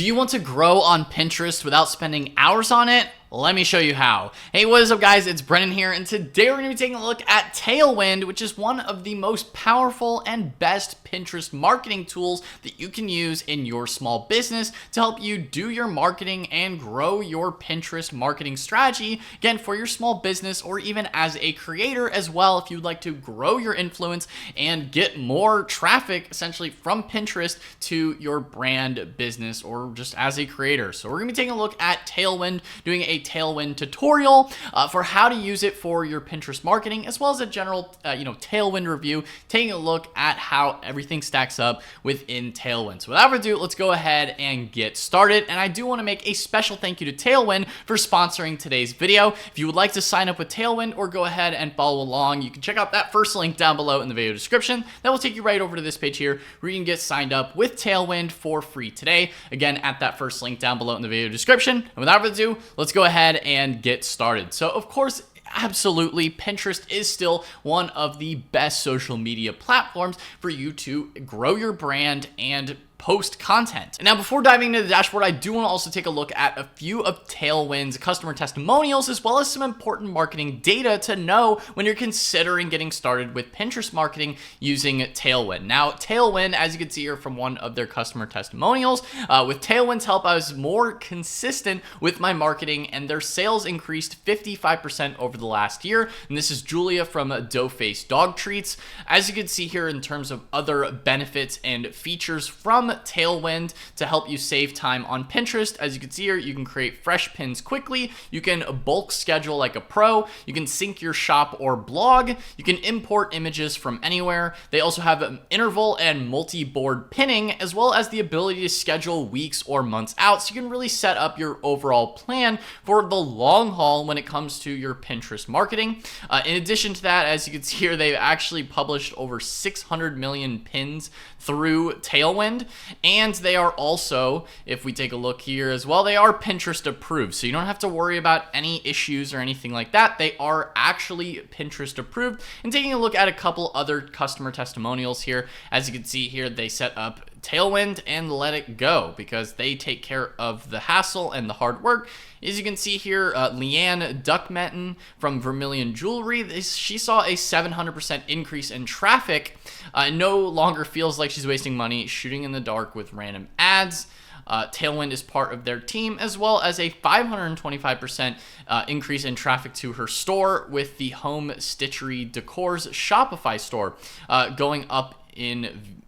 Do you want to grow on Pinterest without spending hours on it? Let me show you how. Hey, what is up guys? It's Brennan here, and today we're going to be taking a look at Tailwind, which is one of the most powerful and best Pinterest marketing tools that you can use in your small business to help you do your marketing and grow your Pinterest marketing strategy, again, for your small business or even as a creator as well, if you'd like to grow your influence and get more traffic essentially from Pinterest to your brand, business, or just as a creator. So we're going to be taking a look at Tailwind, doing a Tailwind tutorial for how to use it for your Pinterest marketing, as well as a general Tailwind review, taking a look at how everything stacks up within Tailwind. So without further ado, let's go ahead and get started. And I do want to make a special thank you to Tailwind for sponsoring today's video. If you would like to sign up with Tailwind or go ahead and follow along, you can check out that first link down below in the video description. That will take you right over to this page here where you can get signed up with Tailwind for free today. Again, at that first link down below in the video description. And without further ado, let's go ahead and get started. So of course, absolutely, Pinterest is still one of the best social media platforms for you to grow your brand and post content. Now, before diving into the dashboard, I do want to also take a look at a few of Tailwind's customer testimonials, as well as some important marketing data to know when you're considering getting started with Pinterest marketing using Tailwind. Now, Tailwind, as you can see here from one of their customer testimonials, with Tailwind's help, I was more consistent with my marketing and their sales increased 55% over the last year. And this is Julia from Doughface Dog Treats. As you can see here in terms of other benefits and features from Tailwind to help you save time on Pinterest. As you can see here, you can create fresh pins quickly. You can bulk schedule like a pro. You can sync your shop or blog. You can import images from anywhere. They also have interval and multi-board pinning, as well as the ability to schedule weeks or months out. So you can really set up your overall plan for the long haul when it comes to your Pinterest marketing. In addition to that, as you can see here, they've actually published over 600 million pins through Tailwind. And they are also, if we take a look here as well, they are Pinterest approved. So you don't have to worry about any issues or anything like that. They are actually Pinterest approved. And taking a look at a couple other customer testimonials here, as you can see here, they set up Tailwind and let it go because they take care of the hassle and the hard work. As you can see here, Leanne Duckmetten from Vermilion Jewelry, she saw a 700% increase in traffic. No longer feels like she's wasting money shooting in the dark with random ads. Tailwind is part of their team, as well as a 525% increase in traffic to her store, with the Home Stitchery Decor's Shopify store going up in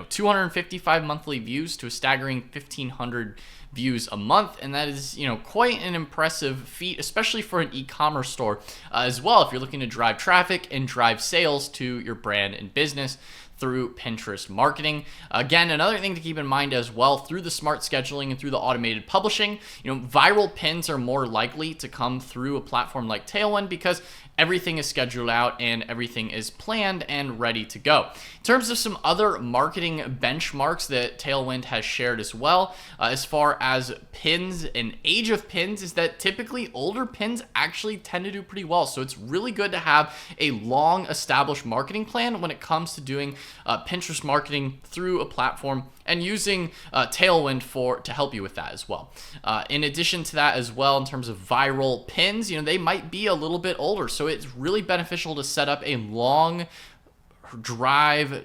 255 monthly views to a staggering 1,500 views a month, and that is quite an impressive feat, especially for an e-commerce store as well, if you're looking to drive traffic and drive sales to your brand and business through Pinterest marketing. Again, another thing to keep in mind as well, through the smart scheduling and through the automated publishing, viral pins are more likely to come through a platform like Tailwind because everything is scheduled out and everything is planned and ready to go. In terms of some other marketing benchmarks that Tailwind has shared as well, as far as pins and age of pins, is that typically older pins actually tend to do pretty well. So it's really good to have a long established marketing plan when it comes to doing Pinterest marketing through a platform and using Tailwind to help you with that as well. In addition to that as well, in terms of viral pins, they might be a little bit older. So it's really beneficial to set up a long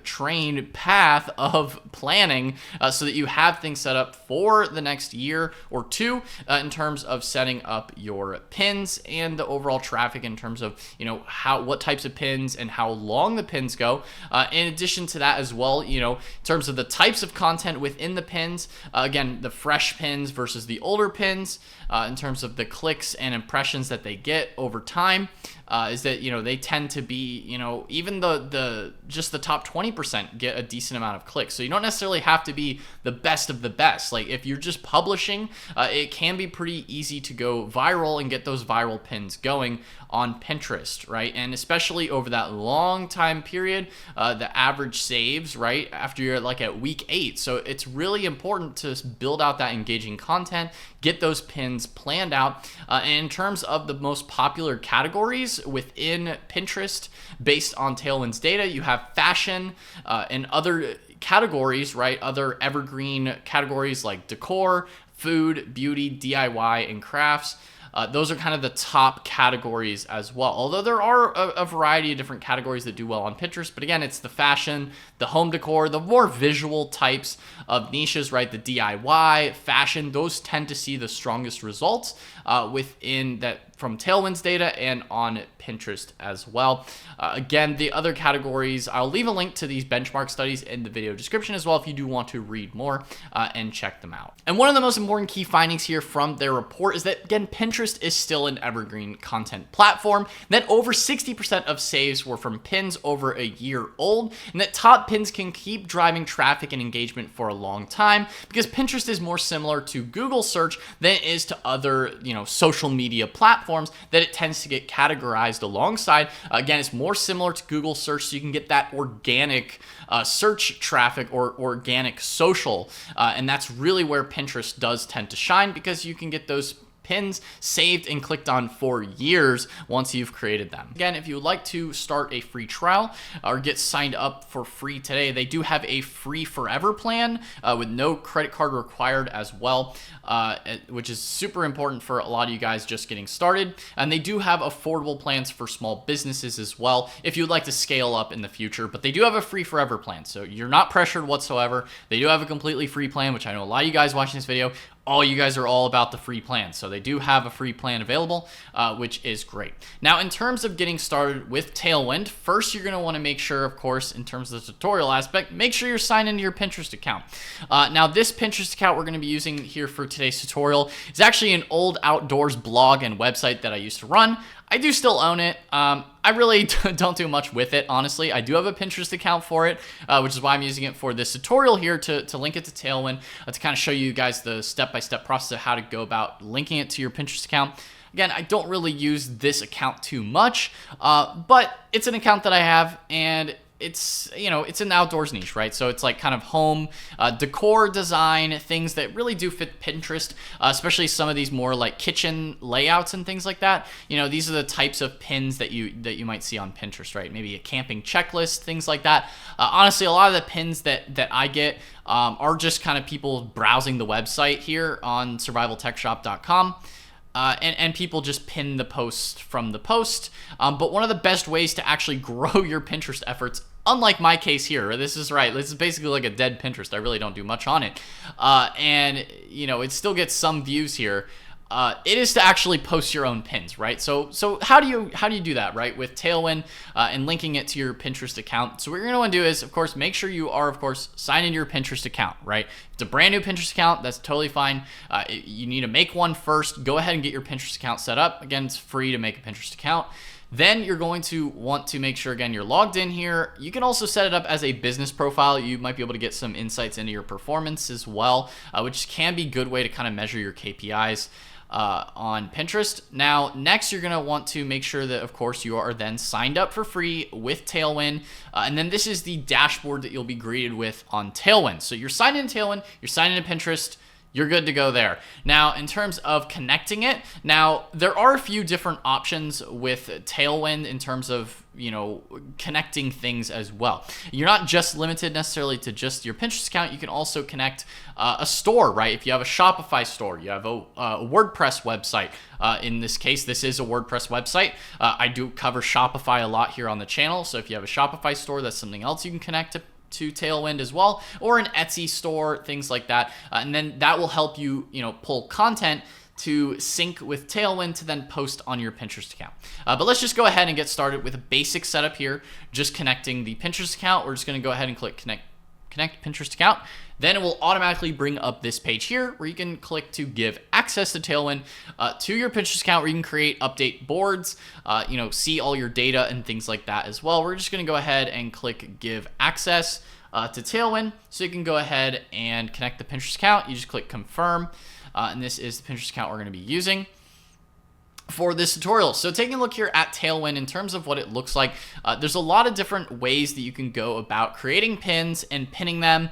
trained path of planning so that you have things set up for the next year or two in terms of setting up your pins and the overall traffic in terms of what types of pins and how long the pins go. In addition to that as well, in terms of the types of content within the pins, again, the fresh pins versus the older pins, in terms of the clicks and impressions that they get over time, is that they tend to be even just the top 20% get a decent amount of clicks. So you don't necessarily have to be the best of the best. Like if you're just publishing, it can be pretty easy to go viral and get those viral pins going on Pinterest, right? And especially over that long time period, the average saves, right, after you're like at week 8. So it's really important to build out that engaging content, get those pins planned out. And in terms of the most popular categories within Pinterest, based on Tailwind's data, you have fashion and other categories, right? Other evergreen categories like decor, food, beauty, DIY, and crafts. Those are kind of the top categories as well. Although there are a variety of different categories that do well on Pinterest. But again, it's the fashion, the home decor, the more visual types of niches, right? The DIY, fashion, those tend to see the strongest results within that from Tailwind's data and on Pinterest as well. Again, the other categories, I'll leave a link to these benchmark studies in the video description as well if you do want to read more and check them out. And one of the most important key findings here from their report is that, again, Pinterest is still an evergreen content platform, that over 60% of saves were from pins over a year old, and that top pins can keep driving traffic and engagement for a long time because Pinterest is more similar to Google search than it is to other, social media platforms that it tends to get categorized alongside. Again, it's more similar to Google search, so you can get that organic search traffic or organic social, and that's really where Pinterest does tend to shine because you can get those pins saved and clicked on for years once you've created them. Again, if you would like to start a free trial or get signed up for free today, they do have a free forever plan with no credit card required as well, which is super important for a lot of you guys just getting started. And they do have affordable plans for small businesses as well if you'd like to scale up in the future, but they do have a free forever plan, so you're not pressured whatsoever. They do have a completely free plan, which I know a lot of you guys watching this video, all you guys are all about the free plan. So they do have a free plan available, which is great. Now, in terms of getting started with Tailwind, first you're going to want to make sure, of course, in terms of the tutorial aspect, make sure you're signed into your Pinterest account. Now, this Pinterest account we're going to be using here for today's tutorial is actually an old outdoors blog and website that I used to run. I do still own it. I really don't do much with it, honestly. I do have a Pinterest account for it, which is why I'm using it for this tutorial here to link it to Tailwind, to kind of show you guys the step-by-step process of how to go about linking it to your Pinterest account. Again, I don't really use this account too much, but it's an account that I have, and it's an outdoors niche, right? So it's like kind of home decor design, things that really do fit Pinterest, especially some of these more like kitchen layouts and things like that. These are the types of pins that you might see on Pinterest, right? Maybe a camping checklist, things like that. Honestly, a lot of the pins that I get are just kind of people browsing the website here on survivaltechshop.com. And people just pin the post from the post. But one of the best ways to actually grow your Pinterest efforts, unlike my case here, this is basically like a dead Pinterest. I really don't do much on it. And it still gets some views here. It is to actually post your own pins, right? So how do you do that, right? With Tailwind and linking it to your Pinterest account. So what you're gonna want to do is, of course, make sure you are, of course, signed into your Pinterest account, right? If it's a brand new Pinterest account, that's totally fine. You need to make one first. Go ahead and get your Pinterest account set up. Again, it's free to make a Pinterest account. Then you're going to want to make sure, again, you're logged in here. You can also set it up as a business profile. You might be able to get some insights into your performance as well, which can be a good way to kind of measure your KPIs. On Pinterest. Now, next, you're going to want to make sure that, of course, you are then signed up for free with Tailwind. And then this is the dashboard that you'll be greeted with on Tailwind. So you're signed in Tailwind, you're signed into Pinterest, you're good to go there. Now, in terms of connecting it, now there are a few different options with Tailwind in terms of, connecting things as well. You're not just limited necessarily to just your Pinterest account. You can also connect a store, right? If you have a Shopify store, you have a WordPress website. In this case, this is a WordPress website. I do cover Shopify a lot here on the channel. So if you have a Shopify store, that's something else you can connect to Tailwind as well, or an Etsy store, things like that. And then that will help you, pull content to sync with Tailwind to then post on your Pinterest account. But let's just go ahead and get started with a basic setup here, just connecting the Pinterest account. We're just gonna go ahead and click connect Pinterest account. Then it will automatically bring up this page here where you can click to give access to Tailwind to your Pinterest account, where you can create update boards, see all your data and things like that as well. We're just gonna go ahead and click give access to Tailwind. So you can go ahead and connect the Pinterest account. You just click confirm. And this is the Pinterest account we're going to be using. for this tutorial. So taking a look here at Tailwind in terms of what it looks like, there's a lot of different ways that you can go about creating pins and pinning them.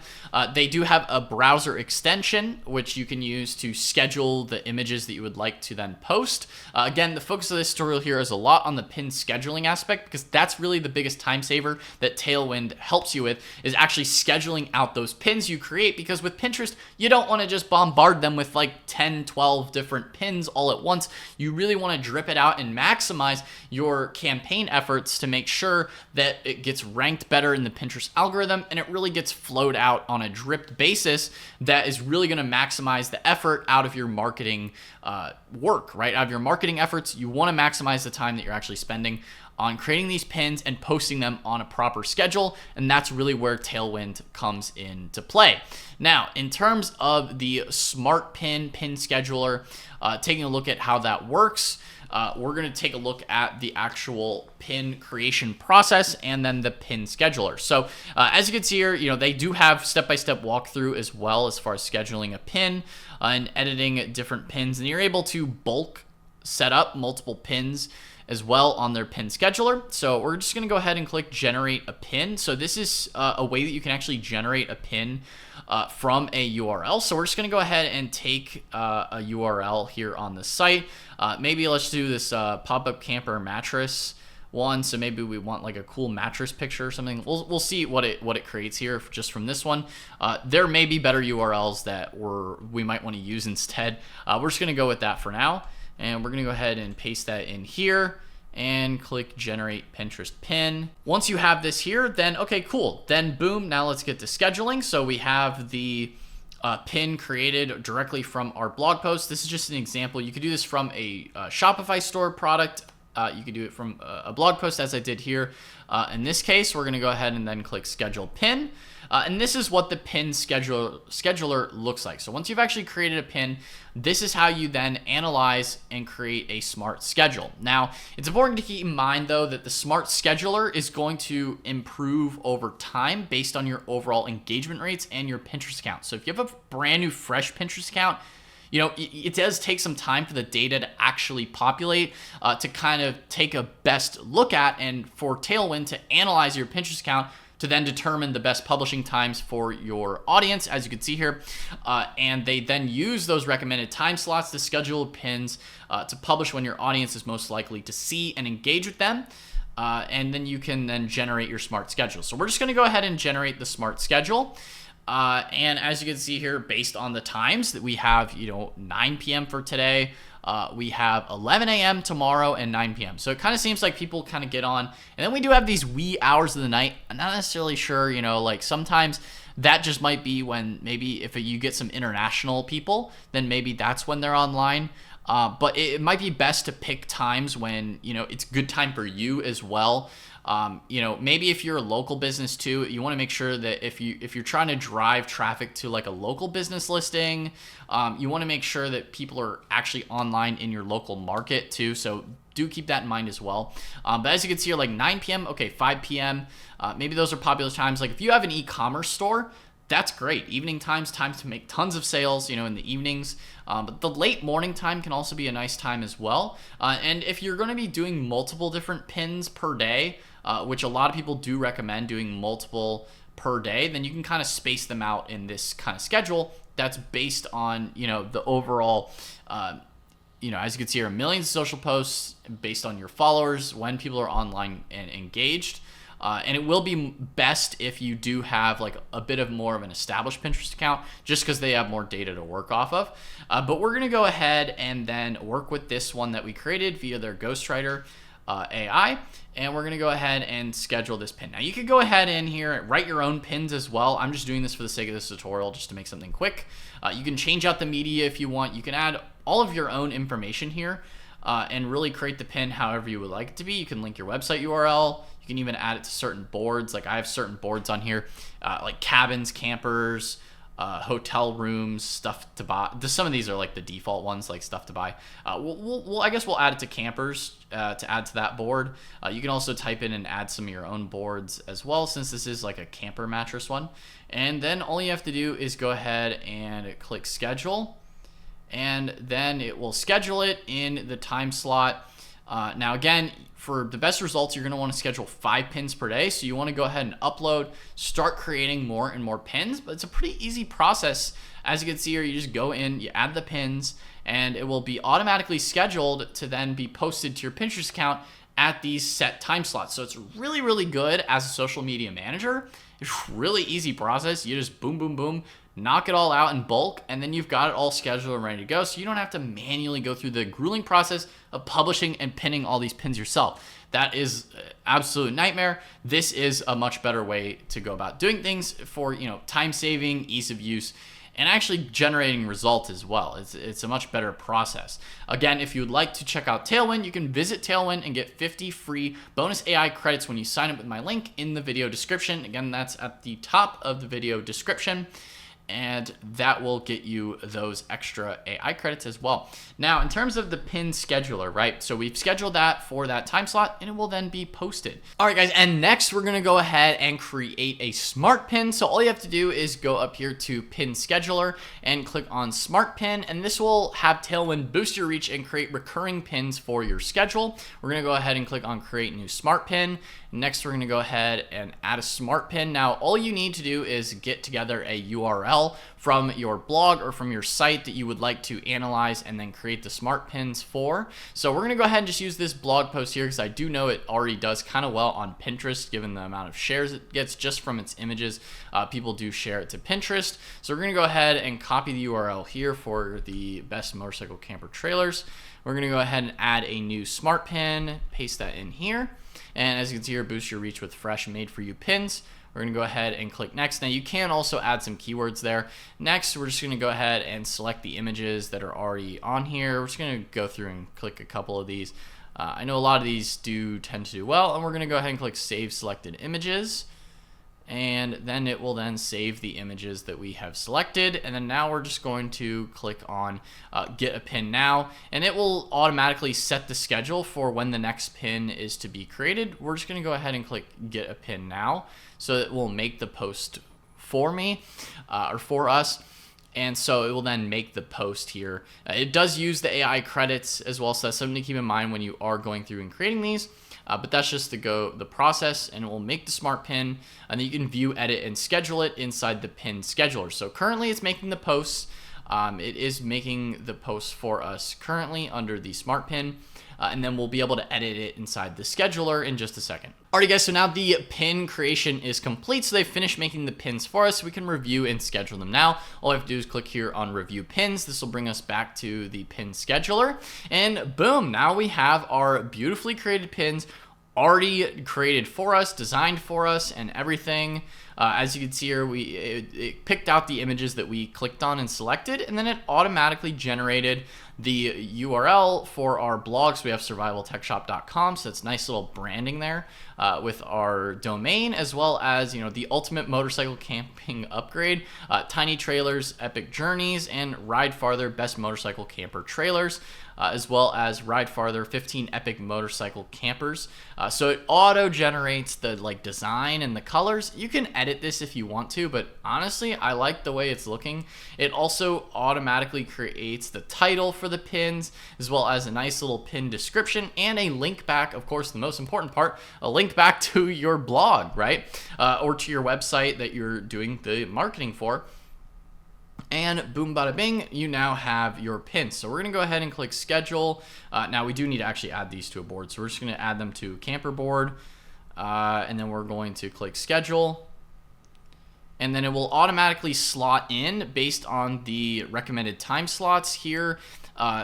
They do have a browser extension, which you can use to schedule the images that you would like to then post. Again, the focus of this tutorial here is a lot on the pin scheduling aspect, because that's really the biggest time saver that Tailwind helps you with, is actually scheduling out those pins you create. Because with Pinterest, you don't want to just bombard them with like 10, 12 different pins all at once. You really want to drip it out and maximize your campaign efforts to make sure that it gets ranked better in the Pinterest algorithm, and it really gets flowed out on a dripped basis that is really going to maximize the effort out of your marketing work, right? Out of your marketing efforts, you want to maximize the time that you're actually spending on creating these pins and posting them on a proper schedule, and that's really where Tailwind comes into play. Now, in terms of the SmartPin pin scheduler, taking a look at how that works, we're going to take a look at the actual pin creation process and then the pin scheduler. So as you can see here, they do have step-by-step walkthrough as well as far as scheduling a pin and editing different pins, and you're able to bulk set up multiple pins as well on their pin scheduler. So we're just going to go ahead and click generate a pin. So this is a way that you can actually generate a pin from a URL. So we're just going to go ahead and take a URL here on the site. Maybe let's do this pop-up camper mattress one. So maybe we want like a cool mattress picture or something. We'll see what it creates here just from this one. There may be better URLs that we might want to use instead. We're just going to go with that for now. And we're going to go ahead and paste that in here and click generate Pinterest pin. Once you have this here, then okay, cool. Then boom, now let's get to scheduling. So we have the pin created directly from our blog post. This is just an example. You could do this from a Shopify store product. You could do it from a blog post, as I did here. In this case, we're going to go ahead and then click schedule pin. And this is what the pin scheduler looks like. So once you've actually created a pin, this is how you then analyze and create a smart schedule. Now, it's important to keep in mind, though, that the smart scheduler is going to improve over time based on your overall engagement rates and your Pinterest account. So if you have a brand new, fresh Pinterest account, it does take some time for the data to actually populate, to kind of take a best look at, and for Tailwind to analyze your Pinterest account to then determine the best publishing times for your audience, as you can see here. And they then use those recommended time slots to schedule pins to publish when your audience is most likely to see and engage with them. And then you can then generate your smart schedule. So we're just gonna go ahead and generate the smart schedule. And as you can see here, based on the times that we have, 9 p.m. for today, we have 11 a.m. tomorrow and 9 p.m. So it kind of seems like people kind of get on. And then we do have these wee hours of the night. I'm not necessarily sure, like sometimes that just might be when maybe if you get some international people, then maybe that's when they're online. But it might be best to pick times when, it's good time for you as well. Maybe if you're a local business too, you want to make sure that if you're trying to drive traffic to like a local business listing, you want to make sure that people are actually online in your local market too. So do keep that in mind as well. But as you can see here, like 9 p.m., okay, 5 p.m., maybe those are popular times. Like if you have an e-commerce store, that's great. Evening times to make tons of sales, in the evenings. But the late morning time can also be a nice time as well. And if you're going to be doing multiple different pins per day, which a lot of people do recommend doing multiple per day, then you can kind of space them out in this kind of schedule that's based on, the overall, as you can see here, millions of social posts based on your followers, when people are online and engaged. And it will be best if you do have like a bit of more of an established Pinterest account, just because they have more data to work off of. But we're going to go ahead and then work with this one that we created via their Ghostwriter AI. And we're going to go ahead and schedule this pin. Now you could go ahead in here and write your own pins as well. I'm just doing this for the sake of this tutorial, just to make something quick. You can change out the media if you want. You can add all of your own information here and really create the pin however you would like it to be. You can link your website URL. You can even add it to certain boards. Like I have certain boards on here, like cabins, campers, hotel rooms, stuff to buy. Some of these are like the default ones, like stuff to buy. I guess we'll add it to campers to add to that board. You can also type in and add some of your own boards as well, since this is like a camper mattress one. And then all you have to do is go ahead and click schedule. and then it will schedule it in the time slot. Now again, for the best results, you're going to want to schedule 5 pins per day. So you want to go ahead and upload, start creating more and more pins, but it's a pretty easy process. As you can see here, you just go in, you add the pins, and it will be automatically scheduled to then be posted to your Pinterest account at these set time slots. So it's really, really good as a social media manager. It's a really easy process. You just boom, boom, boom, knock it all out in bulk, and then you've got it all scheduled and ready to go. So you don't have to manually go through the grueling process of publishing and pinning all these pins yourself. That is an absolute nightmare. This is a much better way to go about doing things for, time saving, ease of use, and actually generating results as well. It's a much better process. Again, if you would like to check out Tailwind, you can visit Tailwind and get 50 free bonus AI credits when you sign up with my link in the video description. Again, that's at the top of the video description, and that will get you those extra AI credits as well. Now, in terms of the pin scheduler, right? So we've scheduled that for that time slot, and it will then be posted. All right, guys, and next we're gonna go ahead and create a SmartPin. So all you have to do is go up here to Pin Scheduler and click on SmartPin, and this will have Tailwind boost your reach and create recurring pins for your schedule. We're gonna go ahead and click on Create New SmartPin. Next, we're gonna go ahead and add a SmartPin. Now, all you need to do is get together a URL from your blog or from your site that you would like to analyze and then create the SmartPins for. So we're gonna go ahead and just use this blog post here because I do know it already does kind of well on Pinterest given the amount of shares it gets just from its images. People do share it to Pinterest. So we're gonna go ahead and copy the URL here for the best motorcycle camper trailers. We're gonna go ahead and add a new SmartPin, paste that in here. And as you can see here, boost your reach with fresh made for you pins. We're gonna go ahead and click next. Now you can also add some keywords there. Next, we're just gonna go ahead and select the images that are already on here. We're just gonna go through and click a couple of these. I know a lot of these do tend to do well, and we're gonna go ahead and click Save Selected Images. And then it will then save the images that we have selected. And then now we're just going to click on Get a Pin Now, and it will automatically set the schedule for when the next pin is to be created. We're just gonna go ahead and click Get a Pin Now, so it will make the post for me or for us. And so it will then make the post here. It does use the AI credits as well, so that's something to keep in mind when you are going through and creating these. But that's just the process, and it will make the SmartPin, and then you can view, edit, and schedule it inside the pin scheduler. So currently it's making the posts. It is making the posts for us currently under the SmartPin, and then we'll be able to edit it inside the scheduler in just a second. Alrighty guys, so now the pin creation is complete. So they've finished making the pins for us. So we can review and schedule them now. All I have to do is click here on Review Pins. This will bring us back to the pin scheduler. And boom, now we have our beautifully created pins already created for us, designed for us, and everything. As you can see here, it picked out the images that we clicked on and selected, and then it automatically generated the URL for our blog. So we have survivaltechshop.com, so it's nice little branding there with our domain, as well as the ultimate motorcycle camping upgrade, tiny trailers, epic journeys, and ride farther, best motorcycle camper trailers. As well as Ride Farther 15 epic motorcycle campers. So it auto generates the design and the colors. You can edit this if you want to, but honestly I like the way it's looking. It also automatically creates the title for the pins, as well as a nice little pin description and a link back, of course the most important part, a link back to your blog, right? Or to your website that you're doing the marketing for. And boom, bada bing, you now have your pins. So we're gonna go ahead and click schedule. Now we do need to actually add these to a board. So we're just gonna add them to camper board. And then we're going to click schedule. And then it will automatically slot in based on the recommended time slots here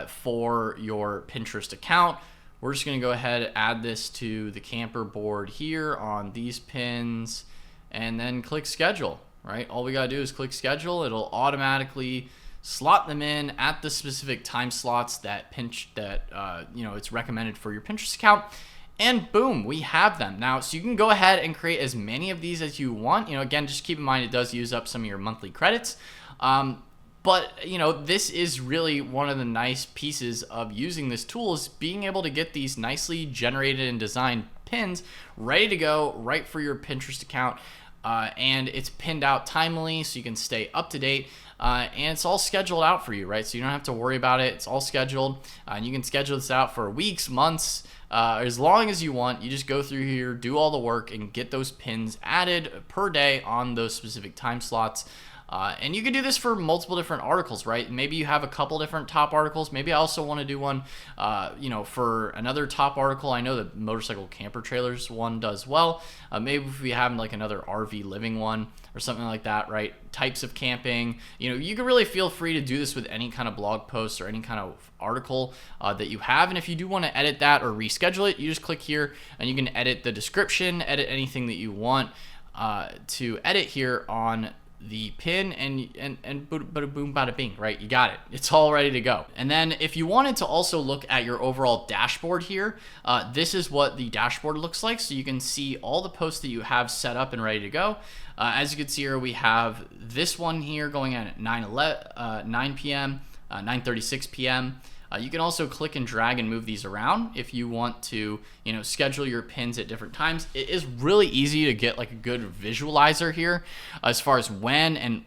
for your Pinterest account. We're just gonna go ahead and add this to the camper board here on these pins and then click schedule. Right? All we gotta do is click schedule. It'll automatically slot them in at the specific time slots that it's recommended for your Pinterest account. And boom, we have them. Now, so you can go ahead and create as many of these as you want. Again, just keep in mind it does use up some of your monthly credits. But this is really one of the nice pieces of using this tool, is being able to get these nicely generated and designed pins ready to go right for your Pinterest account. And it's pinned out timely, so you can stay up to date. and it's all scheduled out for you, right? So you don't have to worry about it. It's all scheduled, and you can schedule this out for weeks, months, as long as you want. You just go through here, do all the work, and get those pins added per day on those specific time slots. And you can do this for multiple different articles, right? Maybe you have a couple different top articles. Maybe I also want to do one, for another top article. I know the motorcycle camper trailers one does well. Maybe if we have like another RV living one or something like that, right? Types of camping. You can really feel free to do this with any kind of blog post or any kind of article that you have. And if you do want to edit that or reschedule it, you just click here and you can edit the description, edit anything that you want to edit here on the pin, and bada boom bada bing, right? You got it. It's all ready to go. And then if you wanted to also look at your overall dashboard here, this is what the dashboard looks like. So you can see all the posts that you have set up and ready to go. As you can see here, we have this one here going at 9 p.m., 9:36 p.m. You can also click and drag and move these around if you want to, schedule your pins at different times. It is really easy to get like a good visualizer here as far as when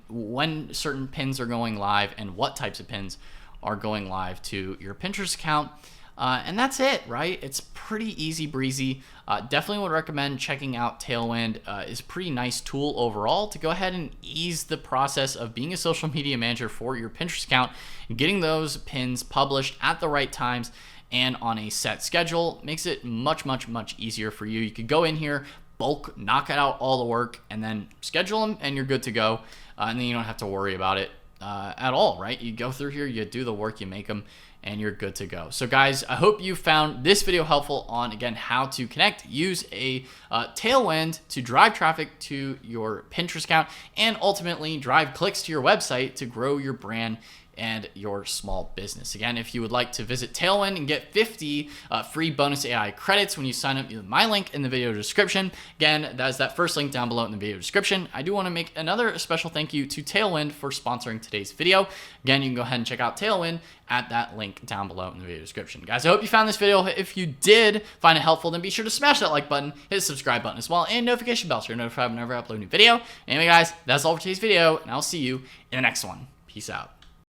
certain pins are going live and what types of pins are going live to your Pinterest account. And that's it, right? It's pretty easy breezy. Definitely would recommend checking out Tailwind. It's a pretty nice tool overall to go ahead and ease the process of being a social media manager for your Pinterest account and getting those pins published at the right times and on a set schedule. Makes it much, much, much easier for you. You could go in here, bulk, knock out all the work, and then schedule them, and you're good to go. And then you don't have to worry about it at all, right? You go through here, you do the work, you make them, and you're good to go. So guys, I hope you found this video helpful on, again, how to use a Tailwind to drive traffic to your Pinterest account and ultimately drive clicks to your website to grow your brand and your small business. Again, if you would like to visit Tailwind and get 50 free bonus AI credits when you sign up, use my link in the video description. Again, that is that first link down below in the video description. I do want to make another special thank you to Tailwind for sponsoring today's video. Again, you can go ahead and check out Tailwind at that link down below in the video description. Guys, I hope you found this video. If you did find it helpful, then be sure to smash that like button, hit the subscribe button as well, and notification bell so you're notified whenever I upload a new video. Anyway, guys, that's all for today's video, and I'll see you in the next one. Peace out.